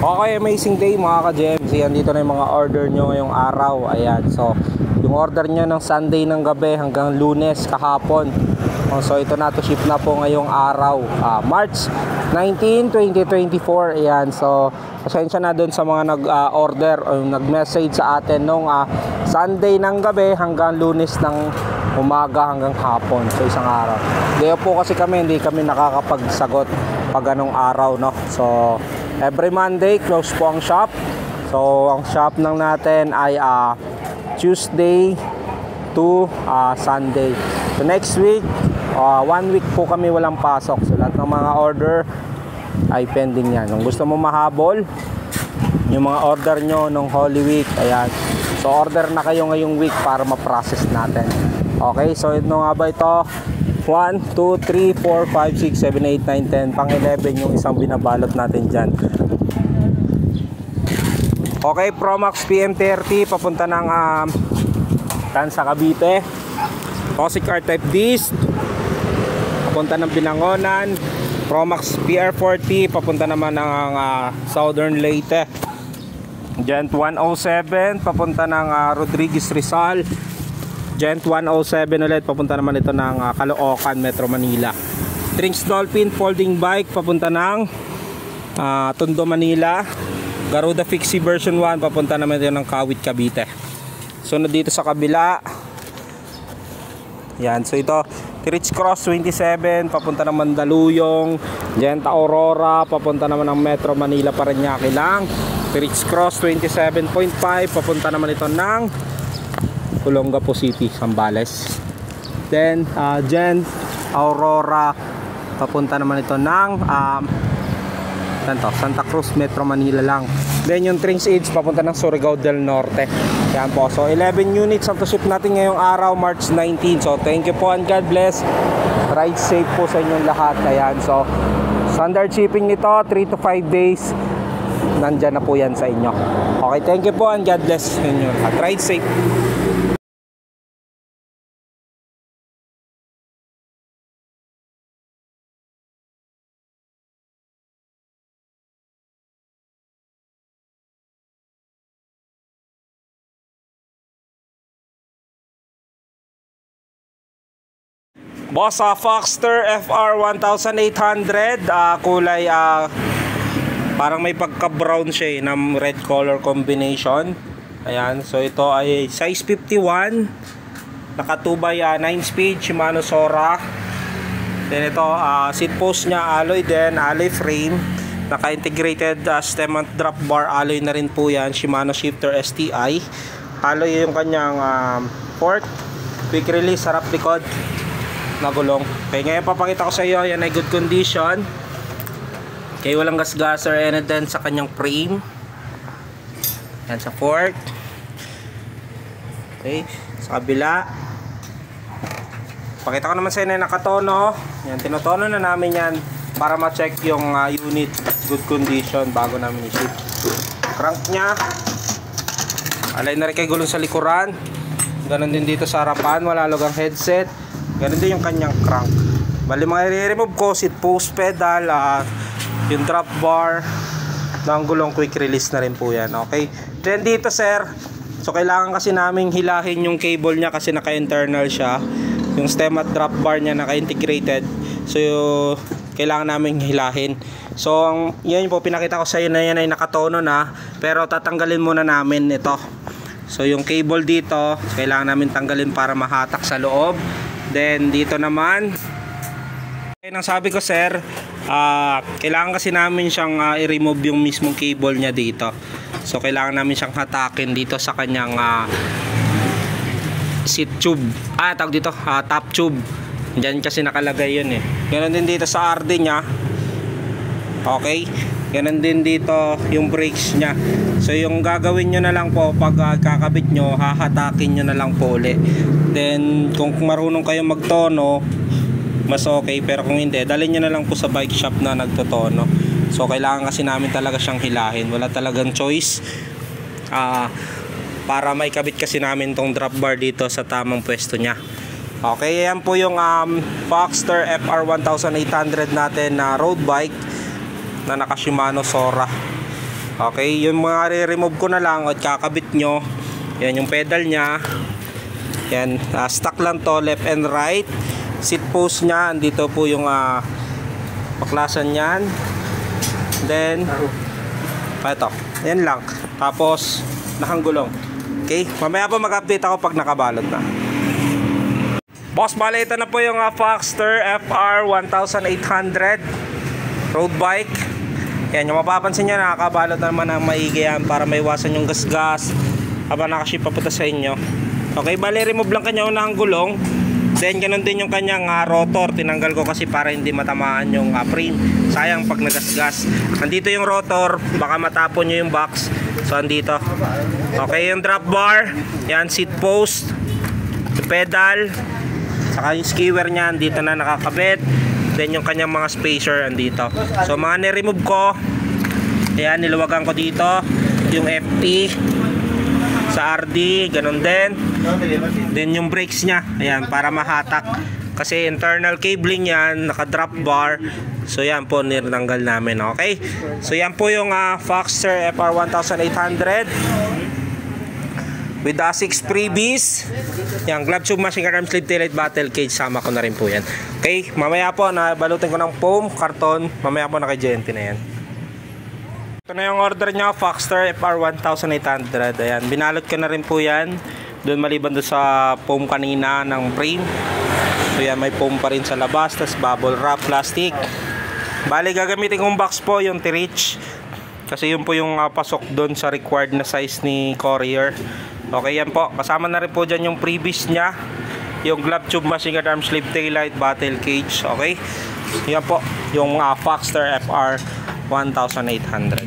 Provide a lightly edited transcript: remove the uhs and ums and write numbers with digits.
Okay, amazing day mga ka-GMC. Andito na yung mga order nyo ngayong araw. Ayan, so yung order nyo ng Sunday ng gabi hanggang Lunes kahapon. So ito na, to ship na po ngayong araw, March 19, 2024. Ayan, so pasensya na dun sa mga nag-order o nag-message sa atin nung Sunday ng gabi hanggang Lunes ng umaga hanggang hapon. So isang araw. Kaya po kasi hindi kami nakakapagsagot pag anong araw, no? So every Monday close po ang shop. So ang shop ng natin ay Tuesday to Sunday. So next week, 1 week po kami walang pasok. So lahat ng mga order ay pending yan. Kung gusto mo mahabol yung mga order nyo nung Holy Week, ayan, so order na kayo ngayong week para ma-process natin. Okay, so ito nga ba ito? 1, 2, 3, 4, 5, 6, 7, 8, 9, 10 pang 11 yung isang binabalot natin dyan. Okay, Promax PM30 papunta ng Tansa Cavite. Toxic R-Type disc papunta ng Binangonan. Promax PR40 papunta naman ng Southern Leyte. Gent 107 papunta ng Rodriguez Rizal. Gent 107 ulit papunta naman ito ng Caloocan, Metro Manila. Trinks Dolphin folding bike papunta ng Tondo, Manila. Garuda Fixie version 1 papunta naman ito ng Kawit, Cavite. So na dito sa kabila, yan, so ito Rich Cross 27 papunta ng Mandaluyong. Gent Aurora papunta naman ng Metro Manila, Parañaque lang. Rich Cross 27.5 papunta naman ito ng Olongapo City, Zambales. Then Gent Aurora papunta naman ito ng Santa Cruz, Metro Manila lang. Then yung Trinks Edge papunta ng Surigao del Norte. Yan po, so 11 units ang to ship natin ngayong araw, March 19. So thank you po and God bless. Ride safe po sa inyong lahat. Ayan, so standard shipping nito 3 to 5 days. Nandyan na po yan sa inyo. Okay, thank you po and God bless sa inyo lahat. Ride safe. Boss, Foxter FR 1800, kulay parang may pagka brown siya na red color combination. Ayan, so ito ay size 51, naka 2x 9 speed Shimano Sora. Then ito seat post nya alloy din, alloy frame, naka integrated stem and drop bar alloy na rin po yan, Shimano Shifter STI. Alloy yung kanyang fork, quick release, harap likod na gulong. Okay, ngayon papakita ko sa iyo, yan ay good condition. Okay, walang gasgas or anything sa kanyang frame. Yan sa fork. Okay, sa kabila. Pakita ko naman sa inyo na nakatono. Yan, tinotono na namin yan para ma-check yung unit good condition bago namin i-ship. Crank nya, alay na rin kay gulong sa likuran. Ganon din dito sa harapan, wala lugang headset. Ganun din yung kanyang crank. Bali mga i-remove ko, seat post pedal, yung drop bar ng gulong, quick release na rin po yan. Okay, then dito sir, so kailangan kasi naming hilahin yung cable nya kasi naka-internal siya. Yung stem at drop bar nya naka-integrated, so kailangan naming hilahin. So yan po pinakita ko sa iyo na yan ay nakatono na, pero tatanggalin muna namin ito. So yung cable dito kailangan namin tanggalin para mahatak sa loob. Then dito naman, ang sabi ko sir, kailangan kasi namin siyang i-remove yung mismong cable niya dito. So kailangan namin siyang hatakin dito sa kanyang seat tube, tawag dito, top tube. Diyan kasi nakalagay yun eh. Ganon din dito sa RD nya. Okay, ganon din dito yung brakes nya. So yung gagawin nyo na lang po pag kakabit nyo, hahatakin nyo na lang po ulit. Then kung marunong kayo magtono, mas okay, pero kung hindi, dalhin nyo na lang po sa bike shop na nagtotono. So kailangan kasi namin talaga siyang hilahin, wala talagang choice para maikabit kasi namin tong drop bar dito sa tamang pwesto nya. Okay, yan po yung Foxter FR 1800 natin na road bike na naka Shimano Sora. Okay, yung mga re-remove ko na lang at kakabit nyo. Yan yung pedal nya. Yan, stock lang to, left and right. Seat post nya, andito po yung baklasan nyan. Then ito, yan lang. Tapos nakangulong. Okay, mamaya po mag-update ako pag nakabalot na. Boss, bale ito na po yung Foxster FR 1800 road bike. Yan, yung mapapansin nyo, nakakabalot na naman ng maigi yan para maiwasan yung gas-gas habang nakaship papunta sa inyo. Okay, bale remove lang kanya unahang gulong. Then ganun din yung kanyang rotor. Tinanggal ko kasi para hindi matamaan yung frame. Sayang pag nagasgas. Nandito yung rotor, baka matapon nyo yung box. So andito. Okay, yung drop bar. Yan, seat post, yung pedal, saka yung skewer nya, dito na nakakabit. Then yung kanyang mga spacer andito. So mga ni-remove ko, ayan, niluwagan ko dito yung FT sa RD, ganun din. Then yung brakes nya, ayan, para mahatak. Kasi internal cabling yan, naka-drop bar. So yan po, niranggal namin. Okay, so yan po yung Foxster FR 1800 with 6 freebies. Yan, glove tube, machine gun arm sleeve, taillight, battle cage, sama ko na rin po yan. Okay, mamaya po nabalutin ko ng foam, karton. Mamaya po naka-GNT na yan. Ito na yung order nyo, Foxster FR 1800. Ayan, binalot ko na rin po yan. Doon maliban doon sa foam kanina ng frame. So yan, may foam pa rin sa labas. Tapos bubble wrap, plastic. Bali, gagamitin kong box po yung T-Reach. Kasi yun po yung pasok doon sa required na size ni Courier. Okay, yan po. Kasama na rin po dyan yung freebies nya. Yung glove tube, machine gun arm sleeve, taillight, battle cage. Okay, yan po yung Foxster FR 1800.